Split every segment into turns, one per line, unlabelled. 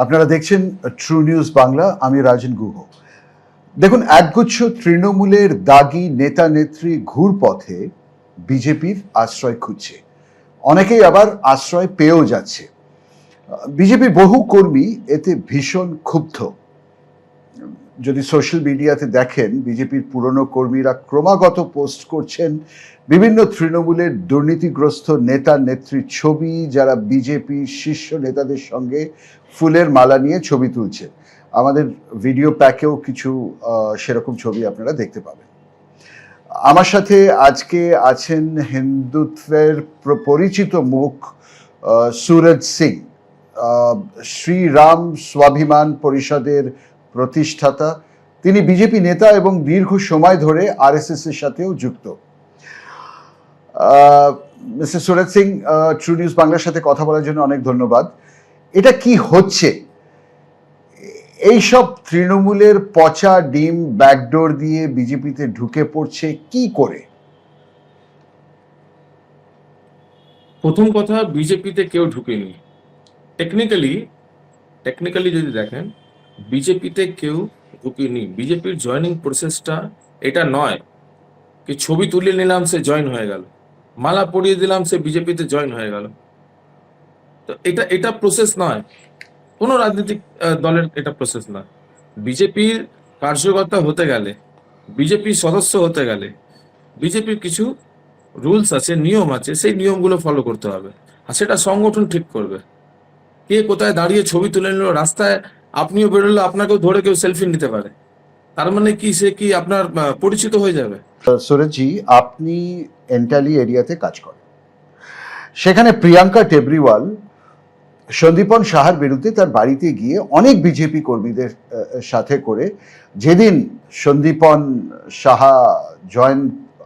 আপনারা দেখছেন true news Bangla, আমি রাজন গুহ। দেখুন, একগুচ্ছ তৃণমূলের দাগি নেতা নেত্রী ঘুরপথে বিজেপির আশ্রয় খুঁজছে, অনেকেই আবার আশ্রয় পেয়েও যাচ্ছে। বিজেপির বহু কর্মী এতে ভীষণ ক্ষুব্ধ। যদি সোশ্যাল মিডিয়াতে দেখেন, বিজেপির পুরনো কর্মীরা ক্রমাগত পোস্ট করছেন বিভিন্ন তৃণমূলের দুর্নীতিগ্রস্ত নেতা নেত্রীর ছবি, যারা বিজেপির শীর্ষ নেতাদের সঙ্গে ফুলের মালা নিয়ে ছবি তুলছে। আমাদের ভিডিও প্যাকেও কিছু সেরকম ছবি আপনারা দেখতে পাবেন। আমার সাথে আজকে আছেন হিন্দুত্বের পরিচিত মুখ সুরজ সিং, শ্রীরাম স্বাভিমান পরিষদের প্রতিষ্ঠাতা। তিনি বিজেপি নেতা এবং দীর্ঘ সময় ধরে আরএসএস এর সাথেও যুক্ত। Mister Suraj Singh, true news বাংলার সাথে কথা বলার জন্য অনেক ধন্যবাদ। এটা কি হচ্ছে? এইসব তৃণমূলের পচা ডিম ব্যাকডোর দিয়ে বিজেপিতে ঢুকে পড়ছে কি করে?
প্রথম কথা, বিজেপিতে কেউ ঢুকেনি। টেকনিক্যালি যদি দেখেন, বিজেপিতে কেউ ঢুকেনি। বিজেপির জয়েনিং প্রসেসটা এটা নয় কি ছবি তুলে নিলাম সে জয়েন হয়ে গেল, মালা পরিয়ে দিলাম সে বিজেপিতে জয়েন হয়ে গেল। তো এটা প্রসেস নয়, কোনো রাজনৈতিক দলের এটা প্রসেস নয়। বিজেপির কার্যকর্তা হতে গেলে, বিজেপির সদস্য হতে গেলে বিজেপির কিছু রুলস আছে, নিয়ম আছে, সেই নিয়মগুলো ফলো করতে হবে। আর সেটা সংগঠন ঠিক করবে। কে কোথায় দাঁড়িয়ে ছবি তুলে নিল, রাস্তায় আপনিও বেরোলে আপনাকেও ধরে কেউ সেলফি নিতে পারে, তার মানে কি সে কি আপনার পরিচিত হয়ে যাবে?
সুরজজি, আপনি এন্টালি এরিয়াতে কাজ করেন। সেখানে প্রিয়াঙ্কা টেবরিওয়াল সন্দীপন সাহার বিরুদ্ধে তার বাড়িতে গিয়ে অনেক বিজেপি কর্মীদের সাথে করে, যেদিন সন্দীপন সাহা জয়েন,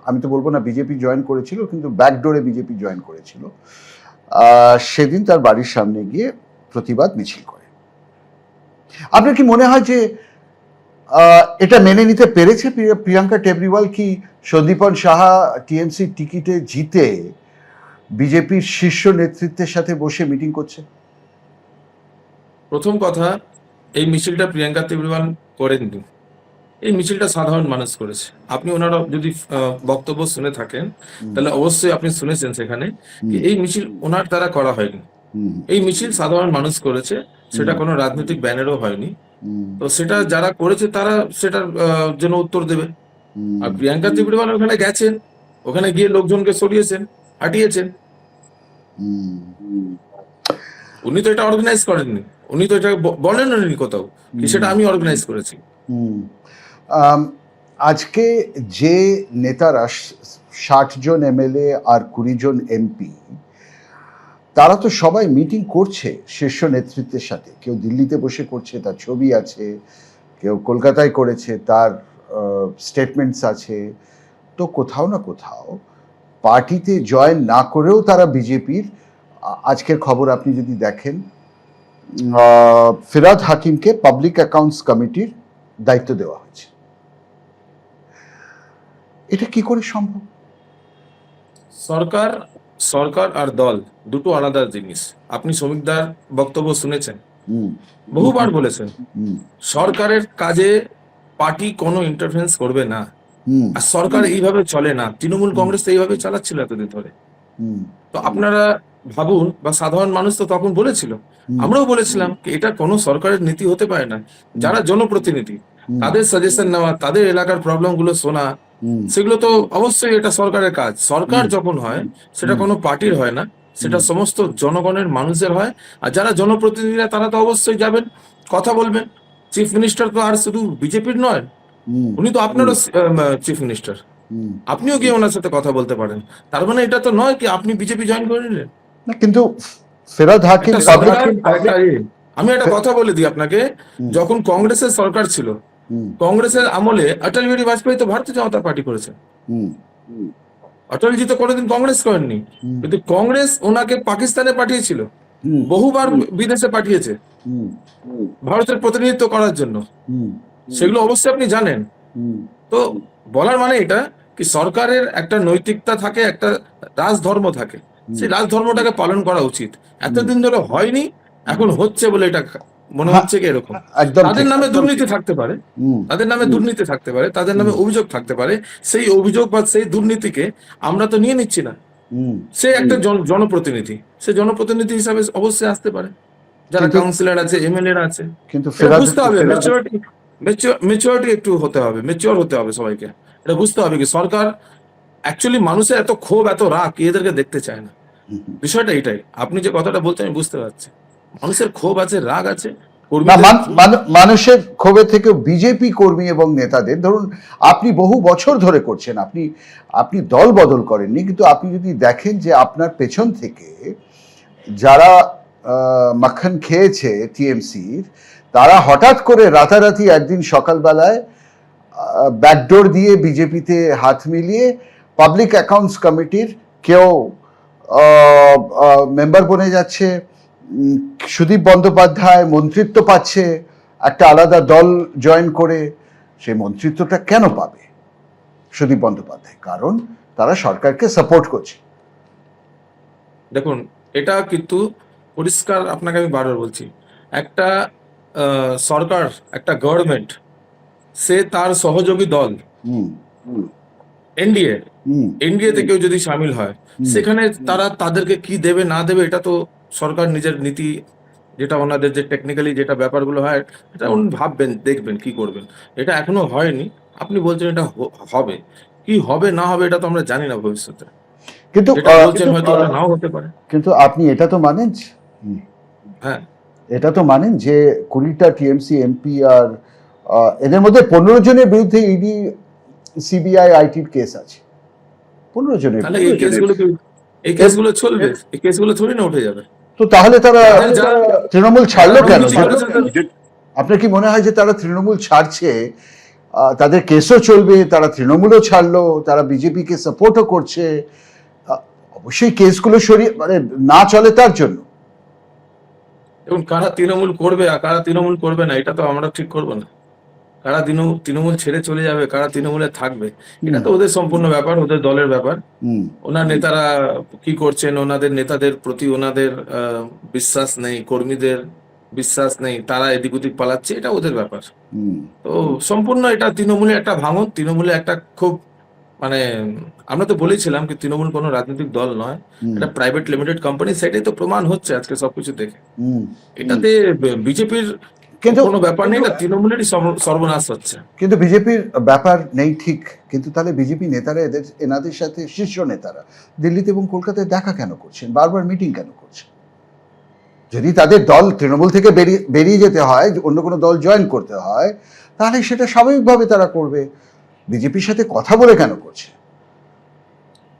আমি তো বলবো না বিজেপি জয়েন করেছিল, কিন্তু ব্যাকডোরে বিজেপি জয়েন করেছিল, সেদিন তার বাড়ির সামনে গিয়ে প্রতিবাদ মিছিল করে। আপনার কি মনে হয় যে এটা মেনে নিতে পেরেছে প্রিয়াঙ্কা টেবরিওয়াল? কি সন্দীপন সাহা টিএমসি টিকিটে জিতে বিজেপির শীর্ষ নেতৃত্বের সাথে বসে মিটিং করছে?
প্রথম কথা, এই মিছিলটা প্রিয়াঙ্কা টেবরিওয়াল করেননি, এই মিছিলটা সাধারণ মানুষ করেছে। আপনি ওনারা যদি বক্তব্য শুনে থাকেন তাহলে অবশ্যই আপনি শুনেছেন সেখানে এই মিছিল ওনার দ্বারা করা হয়নি। এই মিছিল সাধারণ মানুষ করেছে, সেটা কোনো রাজনৈতিক ব্যানারও হয়নি। তো সেটা যারা করেছে তারা সেটার জন্য উত্তর দেবে। আর প্রিয়াঙ্কা টেবরিওয়াল ওখানে গেছেন, ওখানে গিয়ে লোকজনকে সরিয়েছেন, হাঁটিয়েছেন। উনি তো এটা অর্গানাইজ করেননি, উনি তো এটা বলেননি কোথাও কি সেটা আমি অর্গানাইজ করেছি।
আজকে যে নেতারা 60 জন এমএলএ আর 20 জন এমপি, তারা তো সবাই মিটিং করছে শীর্ষ নেতৃত্বের সাথে। কেউ দিল্লিতে বসে করছে, তার ছবি আছে, কেউ কলকাতায় করেছে, তার স্টেটমেন্টস আছে। তো কোথাও না কোথাও পার্টিতে জয়েন না করেও তারা বিজেপির, আজকের খবর আপনি যদি দেখেন, ফিরাদ হাকিমকে পাবলিক অ্যাকাউন্টস কমিটির দায়িত্ব দেওয়া হয়েছে। এটা কি করে সম্ভব?
সরকার আর দল দুটো আলাদা জিনিস। আপনি শ্রমিকদার বক্তব্য শুনেছেন, বহুবার বলেছেন সরকারের কাজে পার্টি কোনো ইন্টারফারেন্স করবে না। আর সরকার এইভাবে চলে না, তৃণমূল কংগ্রেস তো এইভাবে চালাচ্ছিল এতদিন ধরে। তো আপনারা ভাবুন, বা সাধারণ মানুষ তো তখন বলেছিল, আমরাও বলেছিলাম এটা কোনো সরকারের নীতি হতে পারে না। যারা জনপ্রতিনিধি তাদের সাজেশন নেওয়া, তাদের এলাকার প্রবলেম গুলো শোনা, সেগুলো তো অবশ্যই এটা সরকারের কাজ। সরকার যখন হয় সেটা কোনো পার্টির হয় না, সেটা সমস্ত জনগণের মানুষের হয়। আর যারা জনপ্রতিনিধিরা তারা তো অবশ্যই যাবেন, কথা বলবেন। চিফ মিনিস্টার তো আর শুধু বিজেপির নয়, উনি তো আপনারও চিফ মিনিস্টার, আপনিও গিয়ে ওনার সাথে কথা বলতে পারেন। তার মানে এটা তো নয় কি আপনি বিজেপি জয়েন করে নিলেন।
কিন্তু ফিরাদ হাকিম,
আমি একটা কথা বলে দিই আপনাকে, যখন কংগ্রেসের সরকার ছিল, কংগ্রেসের আমলে অটল বিহারী বাজপেয়ী তো ভারতীয় জনতা পার্টি করেছে। অটলজি তো কোনোদিন কংগ্রেস করেননি, কিন্তু কংগ্রেস ওনাকে পাকিস্তানে পাঠিয়েছিল, বহুবার বিদেশে পাঠিয়েছে ভারতের প্রতিনিধিত্ব করার জন্য। সেগুলো অবশ্যই আপনি জানেন। তো বলার মানে এটা কি সরকারের একটা নৈতিকতা থাকে, একটা রাজধর্ম থাকে, সেই রাজধর্মটাকে পালন করা উচিত। এতদিন ধরে হয়নি, এখন হচ্ছে বলে এটা মনে
হ্যাঁ,
হচ্ছে কি এরকম।
একদম
তাদের
ঠিক,
নামে
একদম
দুর্নীতি
ঠিক।
থাকতে পারে,
হুম,
তাদের নামে দুর্নীতি থাকতে পারে, তাদের নামে অভিযোগ থাকতে পারে। সেই অভিযোগ বা সেই দুর্নীতিকে আমরা তো নিয়ে নিচ্ছি না।
হুম।
সে একটা জনপ্রতিনিধি, সে জনপ্রতিনিধি হিসাবে অবশ্যই আসতে পারে। যারা
কিন্তু
কাউন্সিলর আছে, এমএলএ আছে,
কিন্তু
এটা
ফেরাদ
বুঝতে হবে। ম্যাচিওরিটি একটু হতে হবে, ম্যাচিওর হতে হবে সবাইকে। এটা বুঝতে হবে কি সরকার অ্যাকচুয়ালি মানুষের এত ক্ষোভ, এত রাগ এদেরকে দেখতে চায় না। বিষয়টা এটাই। আপনি যে কথাটা বলছেন আমি বুঝতে পারছি। মানুষের ক্ষোভ আছে, রাগ আছে,
না,
কর্মীদের
মানুষের ক্ষোভে থেকেও বিজেপি কর্মী এবং নেতাদের, ধরুন আপনি বহু বছর ধরে করছেন, আপনি আপনি দল বদল করেননি, কিন্তু আপনি যদি দেখেন যে আপনার পেছন থেকে যারা মাখন খেয়েছে টিএমসির, তারা হঠাৎ করে রাতারাতি একদিন সকালবেলায় ব্যাকডোর দিয়ে বিজেপিতে হাত মিলিয়ে পাবলিক অ্যাকাউন্টস কমিটির কেউ মেম্বার বনে যাচ্ছে, সুদীপ বন্দ্যোপাধ্যায় মন্ত্রিত্ব পাচ্ছে একটা আলাদা দল জয়েন করে। সেই মন্ত্রিত্বটা কেন পাবে সুদীপ বন্দ্যোপাধ্যায়? কারণ তারা সরকারকে সাপোর্ট করছে।
দেখুন, এটা কিন্তু পরিষ্কার আপনাকে আমি বারবার বলছি। একটা সরকার, একটা গভর্নমেন্ট, সে তার সহযোগী দল
হুম,
এনডিএ,
হুম,
এনডিএ তে কেউ যদি সামিল হয়,
হুম,
সেখানে তারা তাদেরকে কি দেবে না দেবে এটা তো সরকার নিজের নীতি, যেটা ওনাদের যে টেকনিক্যালি যেটা ব্যাপারগুলো হয়, এটা উনি ভাববেন, দেখবেন কি করবেন। এটা এখনো হয়নি। আপনি বলছেন এটা হবে, কি হবে না হবে এটা তো আমরা জানি না ভবিষ্যতে।
কিন্তু
যেটা বলছেন হয়তো ওটা নাও হতে পারে।
কিন্তু আপনি এটা তো মানেন,
হ্যাঁ,
এটা তো মানেন যে 20টা টিএমসি এমপি আর এদের মধ্যে 15 জনের বিরুদ্ধে ইডি সিবিআই আইটির কেস আছে। 15 জনের
তাহলে এই
বিরুদ্ধে।
কেসগুলো কি, এই কেসগুলো চলবে? এই কেসগুলো থোড়ি না উঠে যাবে।
তো তাহলে তারা
যাদের যারা
তৃণমূল ছাড়লো
যারা
কেন?
দুর্নীতি করেছে তাদের-
আপনার কি মনে হয় যে তারা তৃণমূল ছাড়ছে, তাদের কেসও চলবে, তারা তৃণমূলও ছাড়লো, তারা বিজেপিকে সাপোর্টও করছে? আহ, অবশ্যই কেসগুলো সরিয়ে মানে না চলে তার জন্য।
এবং কারা তৃণমূল করবে আর কারা তৃণমূল করবে না এটা তো আমরা ঠিক করবো না। কারা তৃণমূল ছেড়ে চলে যাবে, কারা তৃণমূলে থাকবে, এটা
হুম,
তো ওদের সম্পূর্ণ ব্যাপার, ওদের দলের ব্যাপার।
হুম,
ওনার নেতারা কি করছেন, ওনাদের নেতাদের প্রতি ওনাদের বিশ্বাস নেই, কর্মীদের বিশ্বাস নেই, তারা এদিক ওদিক পালাচ্ছে, এটা ওদের ব্যাপার।
হুম,
তো সম্পূর্ণ এটা তৃণমূলে একটা ভাঙন, তৃণমূলে একটা খুব মানে আমরা তো বলেছিলাম কি তৃণমূল কোনো রাজনৈতিক দল নয়,
হুম,
এটা প্রাইভেট লিমিটেড কোম্পানি, সেটাই তো প্রমাণ হচ্ছে আজকে সবকিছু দেখে।
হুম।
এটাতে বিজেপির
কিন্তু
কোনো ব্যাপার নেই, এটা তৃণমূলেরই সর্বনাশ হচ্ছে।
কিন্তু বিজেপির ব্যাপার নেই ঠিক, কিন্তু তাহলে বিজেপি নেতারা এনাদের সাথে শীর্ষ নেতারা দিল্লিতে এবং কলকাতায় দেখা কেন করছেন, বারবার মিটিং কেন করছেন? যদি তাদের দল তৃণমূল থেকে বেরিয়ে যেতে হয়, অন্য কোনো দল জয়েন করতে হয়, তাহলে সেটা স্বাভাবিকভাবে তারা করবে। বিজেপির সাথে কথা বলে কেন করছে?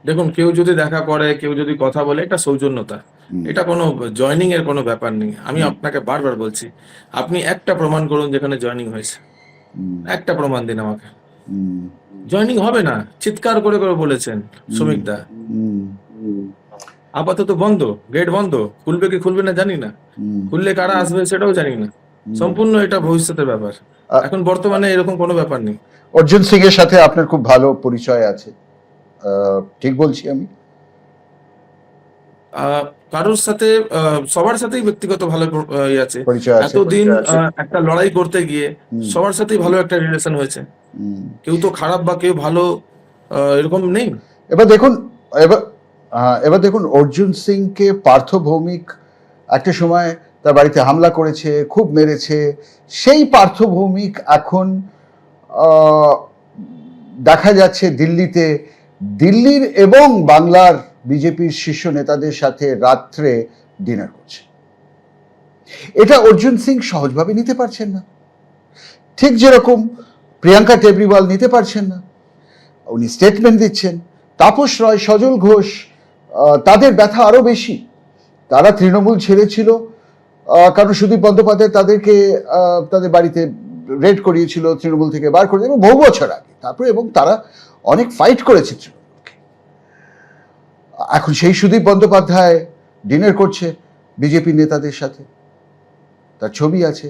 দেখুন, কেউ যদি দেখা করে, কেউ যদি কথা বলে, এটা সৌজন্যতা,
হুম,
এটা কোনো জয়নিং এর কোনো ব্যাপার নেই। আমি
হুম,
আপনাকে বারবার বলছি, আপনি একটা প্রমাণ করুন যেখানে জয়নিং হয়েছে,
হুম,
একটা প্রমাণ দিন আমাকে।
হুম,
জয়নিং হবে না, চিৎকার করে করে বলেছেন
হুম,
শ্রমিক দা।
হুম,
আপাতত বন্ধ, গেট বন্ধ, খুলবে কি খুলবে না জানি না,
হুম,
খুললে কারা আসবে সেটাও জানি না।
হুম।
সম্পূর্ণ এটা ভবিষ্যতের ব্যাপার,
আ-
এখন বর্তমানে এরকম কোনো ব্যাপার নেই।
অর্জুন সিং এর সাথে আপনার খুব ভালো পরিচয় আছে, ঠিক বলছি আমি?
আহ, কারোর সাথে সবার সাথেই ব্যক্তিগত ভালো আছে।
পরিচয় আছে।
এতদিন একটা লড়াই করতে গিয়ে
হুম,
সবার সাথেই ভালো একটা রিলেশন হয়েছে।
হুম।
কেউ তো খারাপ বা কেউ ভালো এরকম নেই।
এবার দেখুন, এবার এবার দেখুন, অর্জুন সিংকে পার্থ ভৌমিক একটা সময় তার বাড়িতে হামলা করেছে, খুব মেরেছে। সেই পার্থ ভৌমিক এখন আহ, দেখা যাচ্ছে দিল্লিতে, দিল্লির এবং বাংলার বিজেপির শীর্ষ নেতাদের সাথে রাত্রে ডিনার করছে। এটা অর্জুন সিং সহজভাবে নিতে পারছেন না, ঠিক যেরকম প্রিয়াঙ্কা টেবরিওয়াল নিতে পারছেন না। উনি স্টেটমেন্ট দিচ্ছেন। তাপস রায়, সজল ঘোষ, তাদের ব্যথা আরো বেশি। তারা তৃণমূল ছেড়েছিল কারণ সুদীপ বন্দ্যোপাধ্যায় তাদেরকে তাদের বাড়িতে রেড করিয়েছিল, তৃণমূল থেকে বার করে এবং বহু বছর আগে, তারপরে এবং তারা অনেক ফাইট করেছে তৃণমূলকে। এখন সেই সুদীপ বন্দ্যোপাধ্যায় ডিনার করছে বিজেপি নেতাদের সাথে, তার ছবি আছে।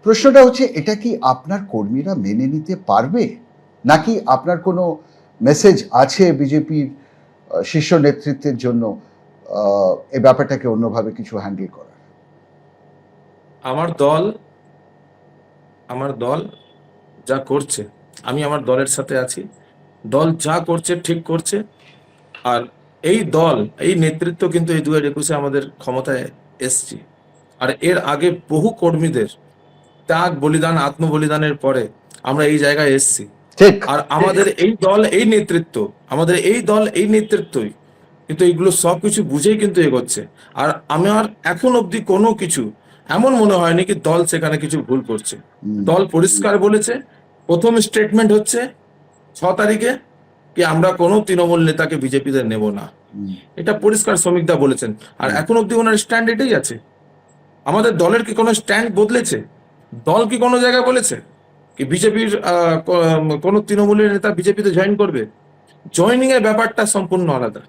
প্রশ্নটা হচ্ছে, এটা কি আপনার কর্মীরা মেনে নিতে পারবে, নাকি আপনার কোনো মেসেজ আছে বিজেপির শীর্ষ নেতৃত্বের জন্য এই ব্যাপারটাকে অন্যভাবে কিছু হ্যান্ডেল করার?
আমার দল আমার দল যা করছে, আমি আমার দলের সাথে আছি। দল যা করছে ঠিক করছে। আর এই দল, এই নেতৃত্ব কিন্তু এই 2021-এ আমাদের ক্ষমতায় এসছি। আর এর আগে বহু কর্মীদের ত্যাগ, বলিদান, আত্মবলিদানের পরে আমরা এই জায়গায় এসছি।
ঠিক।
আর আমাদের এই দল, এই নেতৃত্ব, আমাদের এই দল, এই নেতৃত্বই কিন্তু এইগুলো সবকিছু বুঝেই কিন্তু এগোচ্ছে। আর আমার এখন অবধি কোনো কিছু এমন মনে হয়নি কি দল সেখানে কিছু ভুল করছে। দল পরিষ্কার বলেছে, প্রথম স্টেটমেন্ট হচ্ছে 6 তারিখে কি আমরা কোনো তৃণমূল নেতাকে বিজেপিতে নেব না। এটা পরিষ্কার শ্রমিকদা বলেছেন। আর এখন অবধি ওনার স্ট্যান্ড এটাই আছে। আমাদের দলের কি কোনো স্ট্যান্ড বদলেছে? দল কি কোনো জায়গায় বলেছে কি বিজেপির কোনো তৃণমূলের নেতা বিজেপিতে জয়েন করবে? জয়েনিং এর ব্যাপারটা সম্পূর্ণ আলাদা।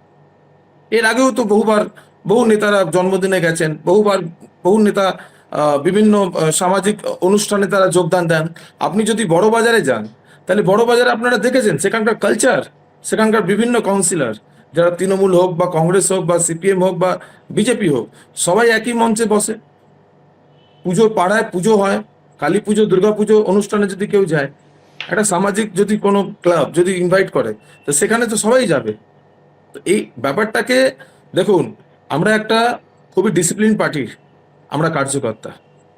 এর আগেও তো বহুবার বহু নেতারা জন্মদিনে গেছেন, বহুবার বহু নেতা বিভিন্ন সামাজিক অনুষ্ঠানে তারা যোগদান দেন। আপনি যদি বড় বাজারে যান, তাহলে বড় বাজারে আপনারা দেখেছেন সেখানকার কালচার, সেখানকার বিভিন্ন কাউন্সিলর, যারা তৃণমূল হোক বা কংগ্রেস হোক বা সিপিএম হোক বা বিজেপি হোক, সবাই একই মঞ্চে বসে। পুজো, পাড়ায় পুজো হয়, কালী পুজো, দুর্গা পুজো অনুষ্ঠানে যদি কেউ যায়, একটা সামাজিক যদি কোনো ক্লাব যদি ইনভাইট করে, তো সেখানে তো সবাই যাবে। তো এই ব্যাপারটাকে দেখুন, আমরা একটা খুবই ডিসিপ্লিন পার্টির আমরা কার্যকর্তা।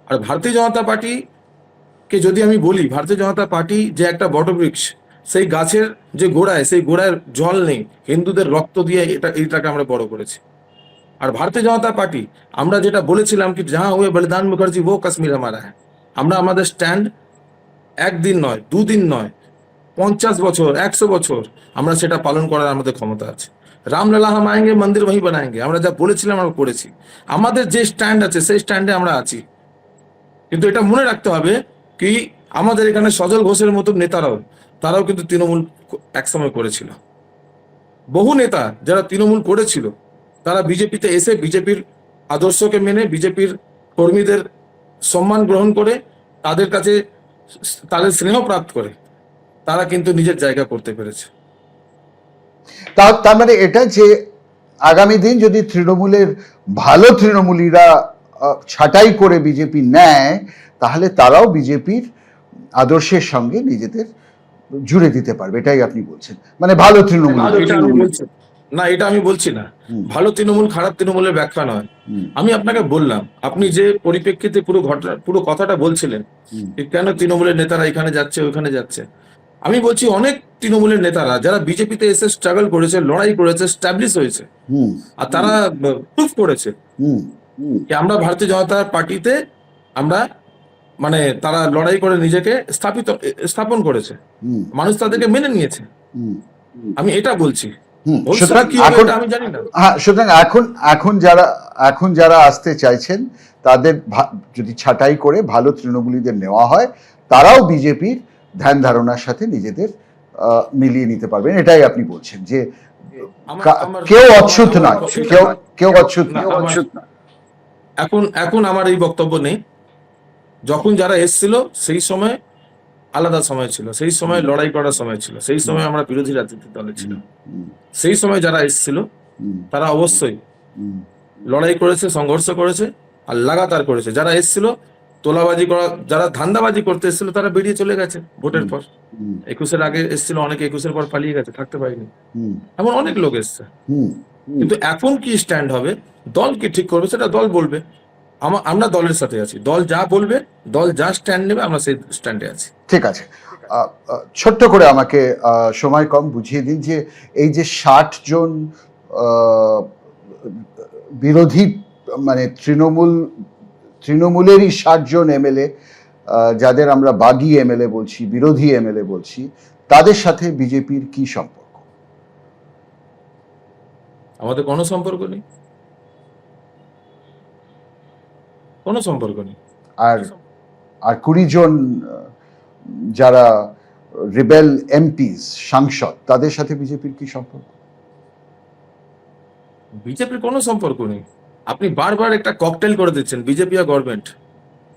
আর ভারতীয় জনতা পার্টিকে যদি আমি বলি, ভারতীয় জনতা পার্টি যে একটা বটবৃক্ষ, সেই গাছের যে গোড়ায়, সেই গোড়ায় জল নেই, হিন্দুদের রক্ত দিয়ে এইটাকে আমরা বড় করেছি। আর ভারতীয় জনতা পার্টি আমরা যেটা বলেছিলাম কি যাহা হুয়ে বলিদান মুখার্জি ও কাশ্মীর আমারা হ্যাঁ, আমরা আমাদের স্ট্যান্ড একদিন নয়, দুদিন নয়, 50 বছর, 100 বছর আমরা সেটা পালন করার আমাদের ক্ষমতা আছে। রামলালা হাম আয়েঙ্গে, মন্দির ওহি বানায়েঙ্গে, আমরা যা বলেছিলাম আমরা করেছি। আমাদের যে স্ট্যান্ড আছে সেই স্ট্যান্ডে আমরা আছি। কিন্তু এটা মনে রাখতে হবে কি আমাদের এখানে সজল ঘোষের মতো তারাও কিন্তু তৃণমূল একসময় করেছিল। বহু নেতা যারা তৃণমূল করেছিল, তারা বিজেপিতে এসে বিজেপির আদর্শকে মেনে, বিজেপির কর্মীদের সম্মান গ্রহণ করে, তাদের কাছে তাদের স্নেহ প্রাপ্ত করে তারা কিন্তু নিজের জায়গা করতে পেরেছে।
তার মানে এটা যে আগামী দিন যদি তৃণমূলের ভালো তৃণমূলীরা ছাঁটাই করে বিজেপি নেয়, তাহলে তারাও বিজেপির আদর্শের সঙ্গে নিজেদের জুড়ে দিতে পারবে, এটাই আপনি বলছেন। মানে ভালো তৃণমূল।
না, এটা আমি বলছি না। ভালো তৃণমূল খারাপ তৃণমূলের ব্যাখ্যা নয়। আমি আপনাকে বললাম, আপনি যে পরিপ্রেক্ষিতে পুরো ঘটনা, পুরো কথাটা বলছিলেন কেন তৃণমূলের নেতারা এখানে যাচ্ছে ওখানে যাচ্ছে, আমি বলছি অনেক তৃণমূলের নেতারা যারা বিজেপিতে এসে স্ট্রাগল করেছে, লড়াই করেছে, স্ট্যাবলিশ হয়েছে, আর তারা প্রুফ করেছে যে আমরা ভারতীয় জনতা পার্টিতে আমরা মানে তারা লড়াই করে নিজেকে স্থাপন করেছে, মানুষ তাদেরকে মেনে নিয়েছে। আমি এটা বলছি। আমি জানি না।
হ্যাঁ, সুতরাং এখন যারা আসতে চাইছেন, তাদের যদি ছাঁটাই করে ভালো তৃণমূলীদের নেওয়া হয়, তারাও বিজেপির ধ্যান ধারণার সাথে নিজেদের মিলিয়ে নিতে পারবেন, এটাই আপনি বলছেন যে কেউ অচ্যুত নয়, কেউ অচ্যুত নয়।
এখন আমার এই বক্তব্য নেই। যখন যারা এসছিল সেই সময় আলাদা সময় ছিল, সেই সময় লড়াই করার সময় ছিল, সেই সময় আমরা বিরোধী রাজনৈতিক দলে ছিলাম। সেই সময় যারা এসছিল তারা অবশ্যই লড়াই করেছে, সংঘর্ষ করেছে আর লাগাতার করেছে। যারা এসছিল তোলাবাজি করা, যারা ধান্দাবাজি করতে এসেছিল, তারা বেরিয়ে চলে গেছে ভোটের পর। 21-এর আগে এসেছিল অনেকে, 21-এর পর পালিয়ে গেছে, থাকতে পারেনি। এমন অনেক লোক এসছে। কিন্তু এখন কি স্ট্যান্ড হবে, দল কি ঠিক করবে, সেটা দল বলবে। আমরা দলের সাথে আছি, দল যা বলবে, দল যা স্ট্যান্ড নেবে, আমরা সেই স্ট্যান্ডে আছি।
ঠিক আছে, ছোট্ট করে আমাকে সময় কম বুঝিয়ে দিন যে এই যে 60 জন বিরোধী, মানে তৃণমূলেরই 60 জন এমএলএ, যাদের আমরা বাগী এমএলএ বলছি, বিরোধী এমএলএ বলছি, তাদের সাথে বিজেপির কি সম্পর্ক?
আমাদের কোনো সম্পর্ক নেই, কোনো সম্পর্ক নেই।
আর 20 জন যারা রিবেল এমপিস, সাংসদ, তাদের সাথে বিজেপির কি সম্পর্ক?
বিজেপির কোনো সম্পর্ক নেই। আপনি বারবার একটা ককটেল করে দিচ্ছেন, বিজেপি আর গভর্নমেন্ট।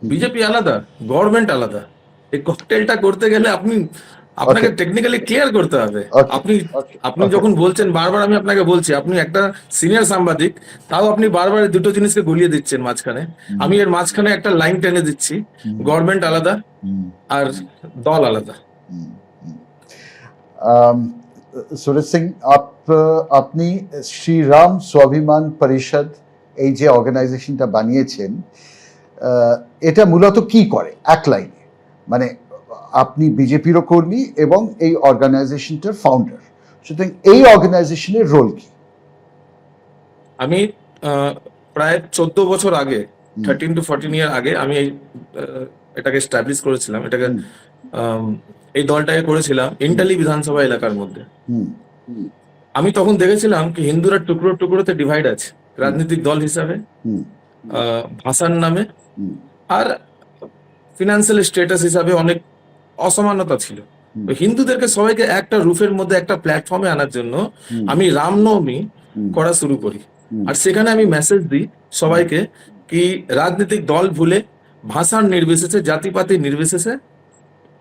বিজেপি আলাদা, গভর্নমেন্ট আলাদা। এই ককটেলটা করতে গেলে আপনাকে টেকনিক্যালি ক্লিয়ার করতে হবে।
ওকে,
আপনি
ওকে,
আপনি
ওকে।
যখন বলছেন বারবার, আমি আপনাকে বলছি আপনি একটা সিনিয়র সাংবাদিক, তাও আপনি বারবার এই দুটো জিনিসকে গলিয়ে দিচ্ছেন মাঝখানে। আমি এর মাঝখানে একটা লাইন টেনে দিচ্ছি, গভর্নমেন্ট আলাদা আর দল আলাদা।
সুরেশ সিং, আপনি শ্রীরাম স্বাভিমান পরিষদ এই যে অর্গানাইজেশনটা বানিয়েছেন, এটা মূলত কি করে এক লাইনে? মানে আপনি বিজেপিরও কর্মী এবং এই অর্গানাইজেশনটার ফাউন্ডার, সুতরাং এই অর্গানাইজেশনের রোল কি?
আমি প্রায় 14 বছর আগে, 13 to 14 ইয়ার আগে আমি এটাকে স্টাবলিশ করেছিলাম। এটাকে এই দলটাকে করেছিলাম ইন্টালি বিধানসভা এলাকার মধ্যে। আমি তখন দেখেছিলাম কি হিন্দুরা টুকরো টুকরোতে ডিভাইড আছে, রাজনৈতিক দল হিসাবে, ভাষার নামে, আর ফিনান্সিয়াল স্ট্যাটাস হিসাবে অনেক অসমানতা ছিল। তো হিন্দুদেরকে সবাইকে একটা রুফের মধ্যে, একটা প্ল্যাটফর্মে আনার জন্য আমি রামনবমী করা শুরু করি। আর সেখানে আমি মেসেজ দিই সবাইকে কি রাজনৈতিক দল ভুলে, ভাষার নির্বিশেষে, জাতিপাতি নির্বিশেষে,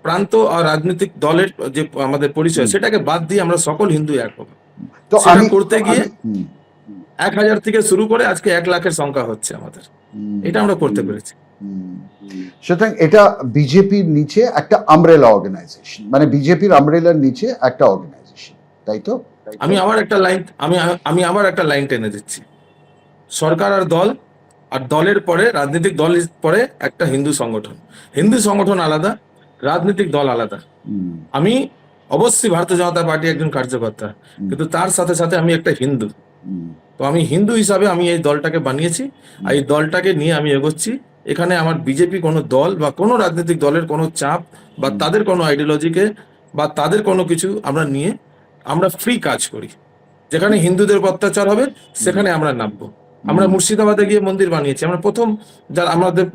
প্রান্ত আর রাজনৈতিক দলের যে আমাদের পরিচয় সেটাকে বাদ দিয়ে আমরা সকল হিন্দু এক হবো।
তো
সেটা
আমি
করতে গিয়ে 1000 থেকে শুরু করে আজকে 1 লাখের সংখ্যা হচ্ছে আমাদের। এটা আমরা করতে পেরেছি।
সুতরাং এটা বিজেপির নিচে একটা আমব্রেলা অর্গানাইজেশন, মানে বিজেপির আমব্রেলার নিচে একটা অর্গানাইজেশন, তাই তো?
আমি আবার একটা লাইন টেনে দিচ্ছি, সরকার আর দল, আর দলের পরে রাজনৈতিক দল পরে একটা হিন্দু সংগঠন। হিন্দু সংগঠন আলাদা, রাজনৈতিক দল আলাদা। আমি অবশ্যই ভারতীয় জনতা পার্টি একজন কার্যকর্তা, কিন্তু তার সাথে সাথে আমি একটা হিন্দু। তো আমি হিন্দু হিসাবে আমি এই দলটাকে বানিয়েছি, আর এই দলটাকে নিয়ে আমি এগোচ্ছি। এখানে আমার বিজেপি কোনো দল বা কোনো রাজনৈতিক দলের কোনো চাপ বা তাদের কোনো আইডিওলজিকে বা তাদের কোনো কিছু আমরা নিয়ে আমরা ফ্রি কাজ করি। যেখানে হিন্দুদের অত্যাচার হবে সেখানে আমরা নামবো। আমরা মুর্শিদাবাদে গিয়ে মন্দির বানিয়েছি। আমরা প্রথম, যারা আমাদের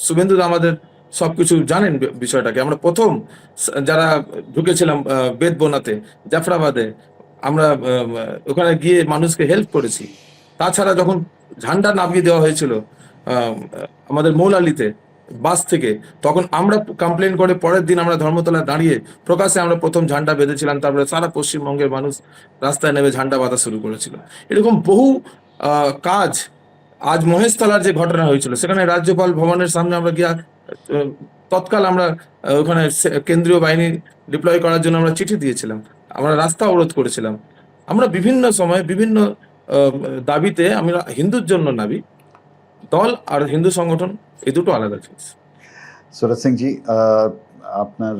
শুভেন্দু আমাদের সবকিছু জানেন বিষয়টাকে, আমরা প্রথম যারা ঢুকেছিলাম বেদ বোনাতে, জাফরাবাদে, আমরা ওখানে গিয়ে মানুষকে হেল্প করেছি। তাছাড়া যখন ঝান্ডা নামিয়ে দেওয়া হয়েছিল আমাদের মৌলালিতে বাস থেকে, তখন আমরা কমপ্লেন করে পরের দিন আমরা ধর্মতলায় দাঁড়িয়ে প্রকাশ্যে আমরা প্রথম ঝান্ডা বেঁধেছিলাম। তারপরে সারা পশ্চিমবঙ্গের মানুষ রাস্তায় নেমে ঝান্ডা বাঁধা শুরু করেছিল। এরকম বহু কাজ। আজ মহেশতলার যে ঘটনা হয়েছিল, সেখানে রাজ্যপাল ভবনের সামনে আমরা গিয়ে তৎকাল আমরা ওখানে কেন্দ্রীয় বাহিনী ডিপ্লয় করার জন্য আমরা চিঠি দিয়েছিলাম, আমরা রাস্তা অবরোধ করেছিলাম। আমরা বিভিন্ন সময় বিভিন্ন দাবিতে, আমরা হিন্দুর জন্য নাবি। দল আর হিন্দু সংগঠন এই দুটো আলাদা জিনিস।
সুরজ সিংজি, আপনার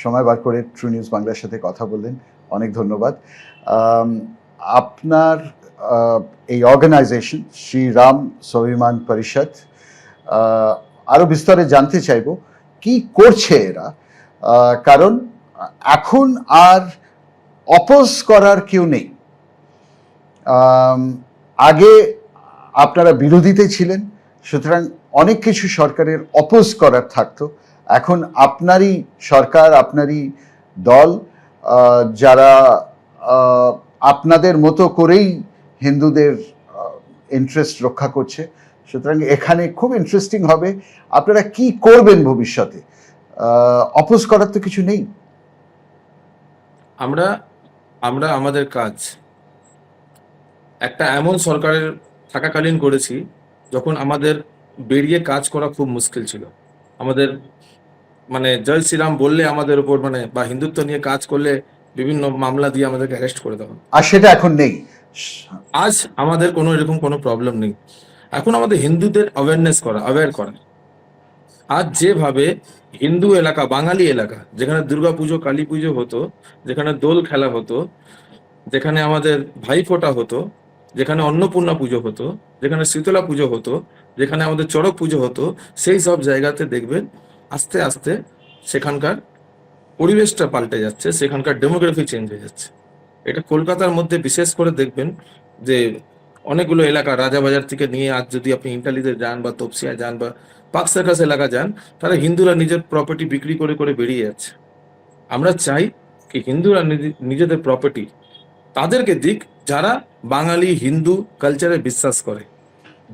সময় বার করে ট্রু নিউজ বাংলার সাথে কথা বললেন, অনেক ধন্যবাদ। আপনার এই অর্গানাইজেশন শ্রীরাম স্বাভিমান পরিষদ, আরো বিস্তারে জানতে চাইব কি করছে এরা, কারণ এখন আর অপোজ করার কেউ নেই। আগে আপনারা বিরোধীতে ছিলেন, সুতরাং অনেক কিছু সরকারের অপোজ করার থাকতো। এখন আপনারই সরকার, আপনারই দল, যারা আপনাদের মতো করেই হিন্দুদের ইন্টারেস্ট রক্ষা করছে। সুতরাং এখানে খুব ইন্টারেস্টিং হবে আপনারা কি করবেন ভবিষ্যতে। অপোজ করার তো কিছু নেই।
আমরা আমাদের কাজ একটা এমন সরকারের থাকাকালীন করেছি যখন আমাদের বেরিয়ে কাজ করা খুব মুশকিল ছিল। আমাদের মানে জয় শ্রীরাম বললে আমাদের উপর, মানে বা হিন্দুত্ব নিয়ে কাজ করলে বিভিন্ন মামলা দিয়ে আমাদেরকে অ্যারেস্ট করে দেওয়া।
আর সেটা এখন নেই।
আজ আমাদের কোনো এরকম কোনো প্রবলেম নেই। এখন আমাদের হিন্দুদের অ্যাওয়্যার করা। আজ যেভাবে হিন্দু এলাকা, বাঙালি এলাকা, যেখানে দুর্গাপুজো, কালী পুজো হতো, যেখানে দোল খেলা হতো, যেখানে আমাদের ভাইফোঁটা হতো, যেখানে অন্নপূর্ণা পুজো হতো, যেখানে শীতলা পুজো হতো, যেখানে আমাদের চড়ক পুজো হতো, সেই সব জায়গাতে দেখবেন আস্তে আস্তে সেখানকার পরিবেশটা পাল্টে যাচ্ছে, সেখানকার ডেমোগ্রাফি চেঞ্জ হয়ে যাচ্ছে। এটা কলকাতার মধ্যে বিশেষ করে দেখবেন যে অনেকগুলো এলাকা, রাজাবাজার থেকে নিয়ে আজ যদি আপনি ইন্টালিতে যান বা তপসিয়া যান বা পার্ক সার্কাস এলাকা যান, তারা হিন্দুরা নিজের প্রপার্টি বিক্রি করে করে বেরিয়ে যাচ্ছে। আমরা চাই কি হিন্দুরা নিজেদের প্রপার্টি তাদেরকে দিক যারা বাঙালি হিন্দু কালচারে বিশ্বাস করে,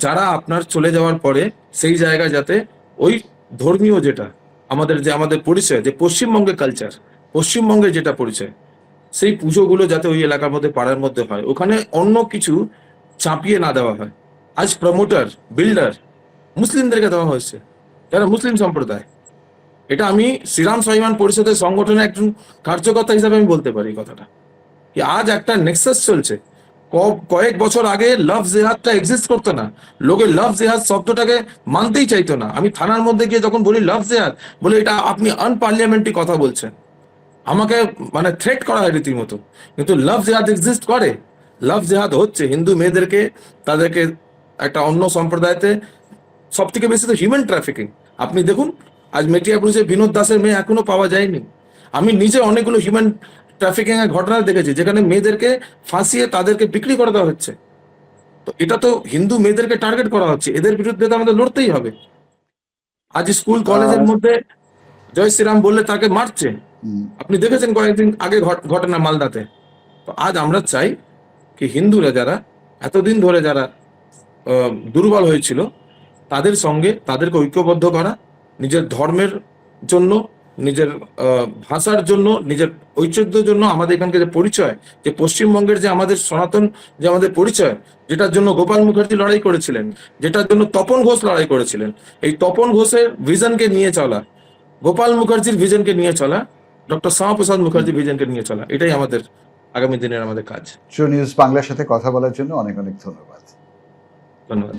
যারা আপনার চলে যাওয়ার পরে সেই জায়গা যাতে ওই ধর্মীয় যেটা আমাদের পরিচয়, যে পশ্চিমবঙ্গের কালচার, পশ্চিমবঙ্গের যেটা পরিচয়, সেই পুজোগুলো যাতে ওই এলাকার মধ্যে পাড়ার মধ্যে হয়, ওখানে অন্য কিছু চাপিয়ে না দেওয়া হয়। আজ প্রমোটার বিল্ডার মুসলিমদেরকে দেওয়া হয়েছে, যারা মুসলিম সম্প্রদায়। এটা আমি শ্রীরাম স্বাভিমান পরিষদের সংগঠনের একজন কার্যকর্তা হিসাবে আমি বলতে পারি এই কথাটা, কি আজ একটা নেক্সাস চলছে। কয়েক বছর আগে লাভ জেহাদটা এক্সিস্ট করতো না, লোকে লাভ জেহাদ শব্দটাকে মানতেই চাইতো না। আমি থানার মধ্যে গিয়ে যখন বলি লাভ জেহাদ, বলে এটা আপনি আনপার্লিয়ামেন্টারি কথা বলছেন, আমাকে মানে থ্রেট করা হয় রীতিমতো। কিন্তু লাভ জেহাদ এক্সিস্ট করে, লাভ জেহাদ হচ্ছে হিন্দু মেয়েদেরকে, তাদেরকে একটা অন্য সম্প্রদায়তে, সব থেকে বেশি তো হিউম্যান ট্রাফিকিং। আপনি দেখুন আজ মেটিয়াপুরে বিনোদ দাসের মেয়ে এখনো পাওয়া যায়নি। আমি নিজে অনেকগুলো হিউম্যান ট্রাফিকিং এর ঘটনা দেখেছি, যেখানে মেয়েদেরকে ফাঁসিয়ে তাদেরকে বিক্রি করে দেওয়া হচ্ছে। তো এটা তো হিন্দু মেয়েদেরকে টার্গেট করা হচ্ছে, এদের বিরুদ্ধে তো আমাদের লড়তেই হবে। আজ স্কুল কলেজের মধ্যে জয় শ্রীরাম বললে তাকে মারছে, আপনি দেখেছেন কয়েকদিন আগে ঘটনা মালদাতে। তো আজ আমরা চাই কি হিন্দুরা যারা এতদিন ধরে যারা দুর্বল হয়েছিল, তাদের সঙ্গে তাদেরকে ঐক্যবদ্ধ করা, নিজের ধর্মের জন্য, নিজের ভাষার জন্য, নিজের ঐতিহ্যের জন্য, আমাদের এখানকার যে পরিচয়, যে পশ্চিমবঙ্গের যে আমাদের সনাতন যে আমাদের পরিচয়, যেটার জন্য গোপাল মুখার্জি লড়াই করেছিলেন, যেটার জন্য তপন ঘোষ লড়াই করেছিলেন, এই তপন ঘোষের ভিশনকে নিয়ে চলা, গোপাল মুখার্জির ভিশনকে নিয়ে চলা, ডক্টর শ্যামাপ্রসাদ মুখার্জির ভিশনকে নিয়ে চলা, এটাই আমাদের আগামী দিনের আমাদের কাজ।
ট্রু নিউজ বাংলার সাথে কথা বলার জন্য অনেক অনেক ধন্যবাদ।
ধন্যবাদ।